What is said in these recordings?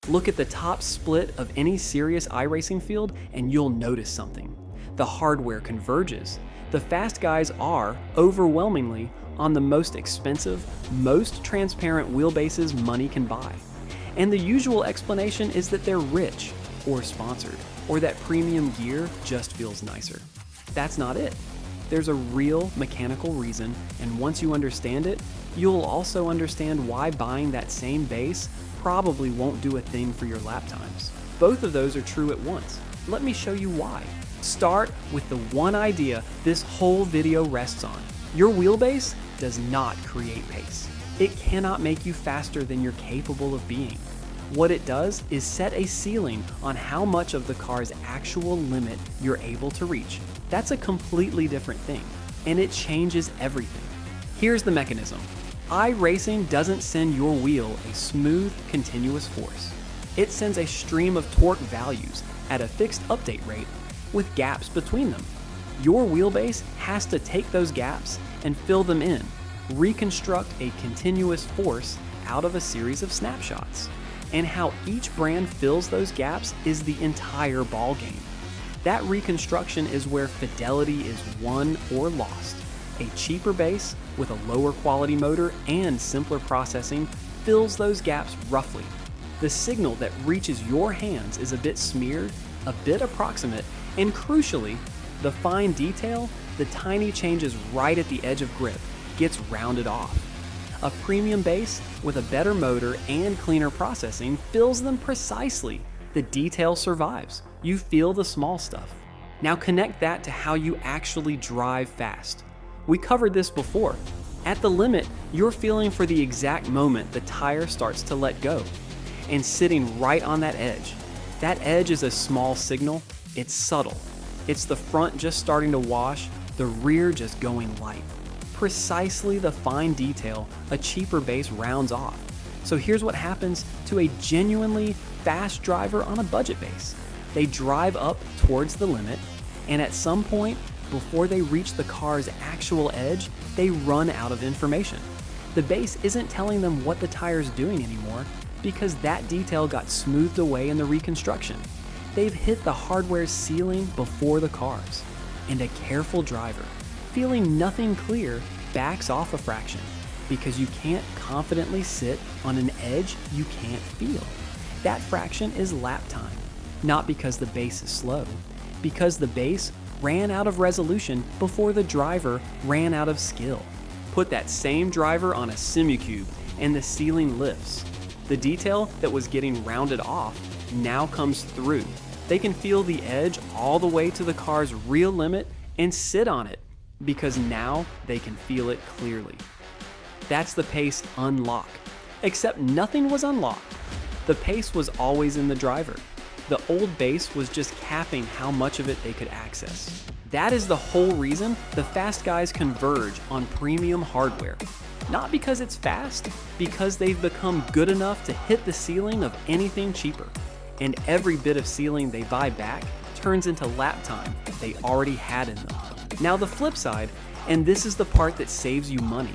Look at the top split of any serious iRacing field and you'll notice something. The hardware converges. The fast guys are, overwhelmingly, on the most expensive, most transparent wheelbases money can buy. And the usual explanation is that they're rich, or sponsored, or that premium gear just feels nicer. That's not it. There's a real mechanical reason, and once you understand it, you'll also understand why buying that same base probably won't do a thing for your lap times. Both of those are true at once. Let me show you why. Start with the one idea this whole video rests on. Your wheelbase does not create pace. It cannot make you faster than you're capable of being. What it does is set a ceiling on how much of the car's actual limit you're able to reach. That's a completely different thing, and it changes everything. Here's the mechanism. iRacing doesn't send your wheel a smooth, continuous force. It sends a stream of torque values at a fixed update rate with gaps between them. Your wheelbase has to take those gaps and fill them in, reconstruct a continuous force out of a series of snapshots. And how each brand fills those gaps is the entire ballgame. That reconstruction is where fidelity is won or lost. A cheaper base with a lower quality motor and simpler processing fills those gaps roughly. The signal that reaches your hands is a bit smeared, a bit approximate, and crucially, the fine detail, the tiny changes right at the edge of grip, gets rounded off. A premium base with a better motor and cleaner processing fills them precisely. The detail survives. You feel the small stuff. Now connect that to how you actually drive fast. We covered this before. At the limit, you're feeling for the exact moment the tire starts to let go. And sitting right on that edge. That edge is a small signal. It's subtle. It's the front just starting to wash, the rear just going light. Precisely the fine detail a cheaper base rounds off. So here's what happens to a genuinely fast driver on a budget base. They drive up towards the limit, and at some point, before they reach the car's actual edge, they run out of information. The base isn't telling them what the tire's doing anymore because that detail got smoothed away in the reconstruction. They've hit the hardware's ceiling before the cars, and a careful driver, feeling nothing clear, backs off a fraction because you can't confidently sit on an edge you can't feel. That fraction is lap time, not because the base is slow, because the base ran out of resolution before the driver ran out of skill. Put that same driver on a Simucube and the ceiling lifts. The detail that was getting rounded off now comes through. They can feel the edge all the way to the car's real limit and sit on it because now they can feel it clearly. That's the pace unlock. Except nothing was unlocked. The pace was always in the driver. The old base was just capping how much of it they could access. That is the whole reason the fast guys converge on premium hardware. Not because it's fast, because they've become good enough to hit the ceiling of anything cheaper. And every bit of ceiling they buy back turns into lap time they already had in them. Now the flip side, and this is the part that saves you money.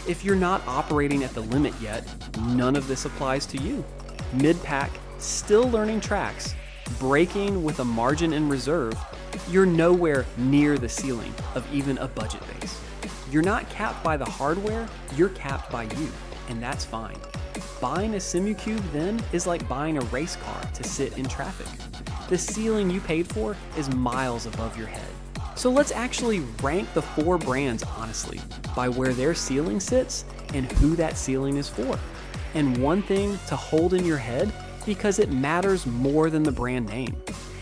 If you're not operating at the limit yet, none of this applies to you. Mid-pack, still learning tracks, braking with a margin in reserve, you're nowhere near the ceiling of even a budget base. You're not capped by the hardware, you're capped by you, and that's fine. Buying a Simucube then is like buying a race car to sit in traffic. The ceiling you paid for is miles above your head. So let's actually rank the 4 brands honestly by where their ceiling sits and who that ceiling is for. And one thing to hold in your head, because it matters more than the brand name.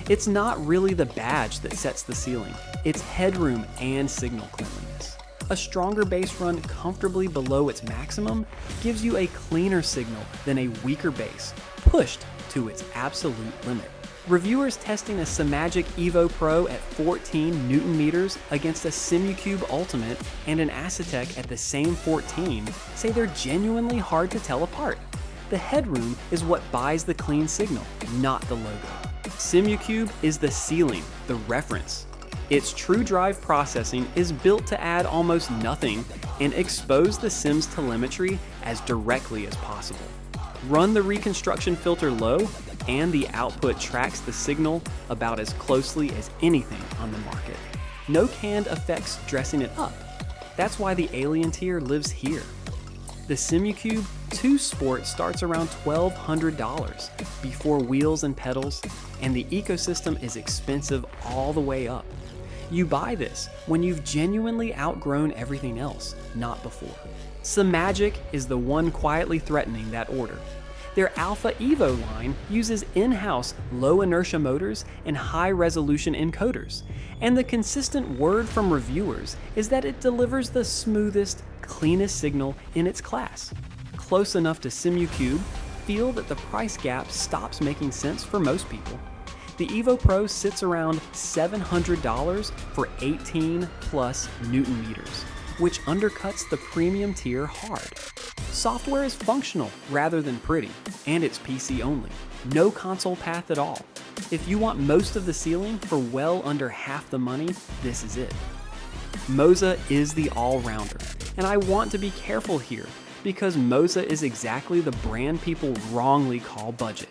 It's not really the badge that sets the ceiling, it's headroom and signal cleanliness. A stronger base run comfortably below its maximum gives you a cleaner signal than a weaker base, pushed to its absolute limit. Reviewers testing a Simagic Evo Pro at 14 Newton meters against a Simucube Ultimate and an Fanatec at the same 14 say they're genuinely hard to tell apart. The headroom is what buys the clean signal, not the logo. Simucube is the ceiling, the reference. Its true drive processing is built to add almost nothing and expose the sim's telemetry as directly as possible. Run the reconstruction filter low, and the output tracks the signal about as closely as anything on the market. No canned effects dressing it up. That's why the alien tier lives here. The Simucube 2 Sport starts around $1,200 before wheels and pedals, and the ecosystem is expensive all the way up. You buy this when you've genuinely outgrown everything else, not before. Simagic is the one quietly threatening that order. Their Alpha Evo line uses in-house low inertia motors and high-resolution encoders, and the consistent word from reviewers is that it delivers the smoothest, cleanest signal in its class. Close enough to Simucube, feel that the price gap stops making sense for most people. The Evo Pro sits around $700 for 18 plus Newton meters, which undercuts the premium tier hard. Software is functional rather than pretty, and it's PC only. No console path at all. If you want most of the ceiling for well under half the money, this is it. Moza is the all-rounder, and I want to be careful here because Moza is exactly the brand people wrongly call budget.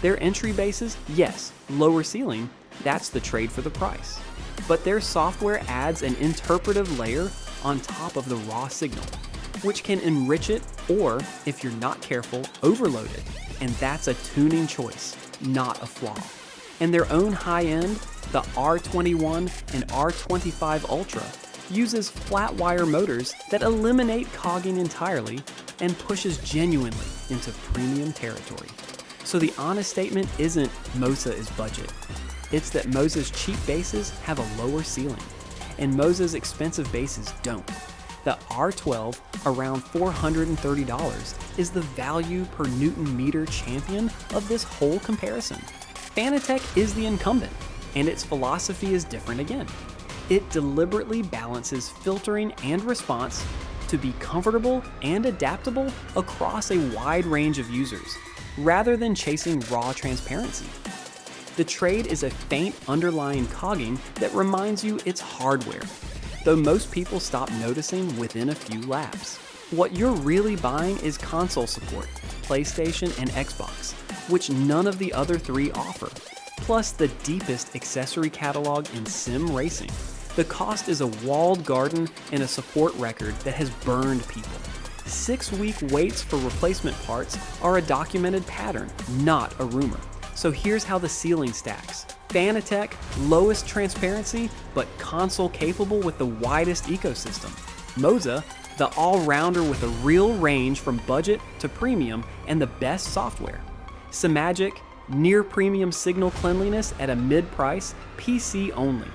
Their entry bases, yes, lower ceiling, that's the trade for the price. But their software adds an interpretive layer on top of the raw signal, which can enrich it or, if you're not careful, overload it. And that's a tuning choice, not a flaw. And their own high-end, the R21 and R25 Ultra, uses flat wire motors that eliminate cogging entirely and pushes genuinely into premium territory. So the honest statement isn't Moza is budget. It's that Moza's cheap bases have a lower ceiling, and Moza's expensive bases don't. The R12, around $430, is the value per Newton meter champion of this whole comparison. Fanatec is the incumbent, and its philosophy is different again. It deliberately balances filtering and response to be comfortable and adaptable across a wide range of users, rather than chasing raw transparency. The trade is a faint underlying cogging that reminds you it's hardware, though most people stop noticing within a few laps. What you're really buying is console support, PlayStation and Xbox, which none of the other three offer, plus the deepest accessory catalog in sim racing. The cost is a walled garden and a support record that has burned people. 6-week waits for replacement parts are a documented pattern, not a rumor. So here's how the ceiling stacks. Fanatec, lowest transparency, but console capable with the widest ecosystem. Moza, the all-rounder with a real range from budget to premium and the best software. Simagic, near premium signal cleanliness at a mid-price, PC only.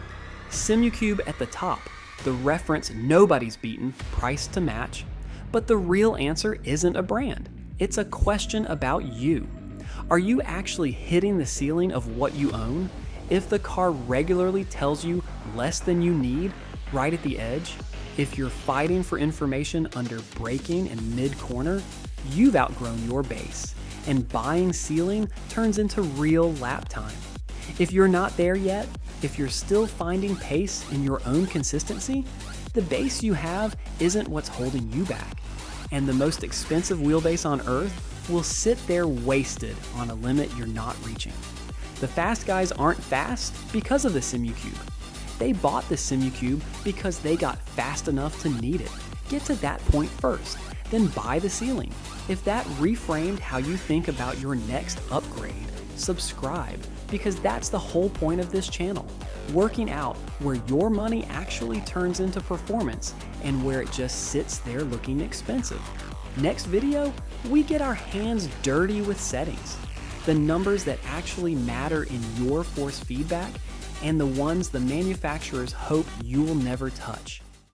Simucube at the top, the reference nobody's beaten, priced to match. But the real answer isn't a brand. It's a question about you. Are you actually hitting the ceiling of what you own? If the car regularly tells you less than you need, right at the edge, if you're fighting for information under braking and mid-corner, you've outgrown your base, and buying ceiling turns into real lap time. If you're not there yet, if you're still finding pace in your own consistency, the base you have isn't what's holding you back. And the most expensive wheelbase on earth will sit there wasted on a limit you're not reaching. The fast guys aren't fast because of the Simucube. They bought the Simucube because they got fast enough to need it. Get to that point first, then buy the ceiling. If that reframed how you think about your next upgrade, subscribe, because that's the whole point of this channel. Working out where your money actually turns into performance and where it just sits there looking expensive. Next video, we get our hands dirty with settings. The numbers that actually matter in your force feedback and the ones the manufacturers hope you'll never touch.